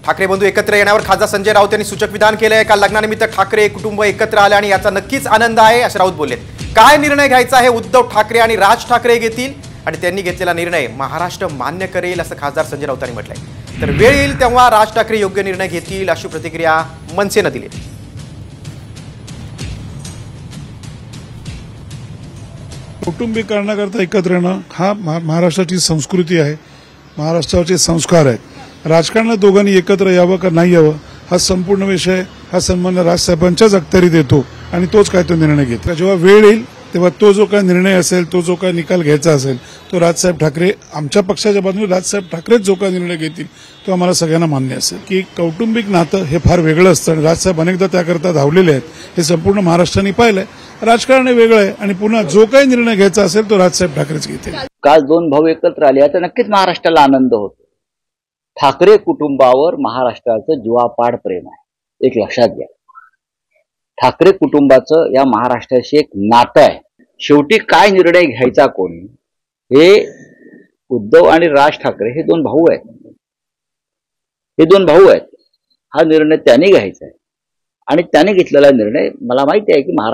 ठाकरे बंधू एकत्र येण्यावर खासदार संजय राऊत यांनी सूचक विधान केलंय। काल लग्नानिमित्त ठाकरे कुटुंब एकत्र आले आणि याचा नक्कीच आनंद आहे असे राऊत बोलले। काय निर्णय घ्यायचा आहे उद्धव ठाकरे आणि राज ठाकरे घेतील आणि त्यांनी घेतलेला निर्णय महाराष्ट्र मान्य करेल असं खासदार संजय राऊतांनी म्हटलंय। तर वेळ येईल तेव्हा राज ठाकरे योग्य निर्णय घेतील अशी प्रतिक्रिया मनसेने दिली। कुटुंबीकरणाकरता एकत्र येणं हा महाराष्ट्राची संस्कृती आहे, महाराष्ट्राचे संस्कार आहेत। राजकारणात दोघांनी एकत्र यावं का नाही यावं हा संपूर्ण विषय हा सन्माननीय राजसाहेबांच्याच अखत्यारीत येतो आणि तोच काय तो निर्णय घेतो। जेव्हा वेळ येईल तेव्हा तो जो काय निर्णय असेल, तो जो काय निकाल घ्यायचा असेल, तो राजसाहेब ठाकरे आमच्या पक्षाच्या बाजूने राजसाहेब ठाकरेच जो काय निर्णय घेतील तो आम्हाला सगळ्यांना मान्य असेल। की कौटुंबिक नातं हे फार वेगळं असतं आणि राजसाहेब अनेकदा त्याकरता धावलेले आहेत। हे संपूर्ण महाराष्ट्राने पाहिलंय। राजकारण वेगळं आहे आणि पुन्हा जो काही निर्णय घ्यायचा असेल तो राजसाहेब ठाकरेच घेतील। काल दोन भाऊ एकत्र आले तर नक्कीच महाराष्ट्राला आनंद होतो। ठाकरे कुटुंबावर महाराष्ट्राचं जीवापाड प्रेम आहे, एक लक्षात घ्या। ठाकरे कुटुंबाचं या महाराष्ट्राशी एक नातं आहे। शेवटी काय निर्णय घ्यायचा कोणी हे उद्धव आणि राज ठाकरे हे दोन भाऊ आहेत। हा निर्णय त्यांनी घ्यायचा आहे आणि त्याने घेतलेला निर्णय मला माहिती आहे की महाराष्ट्र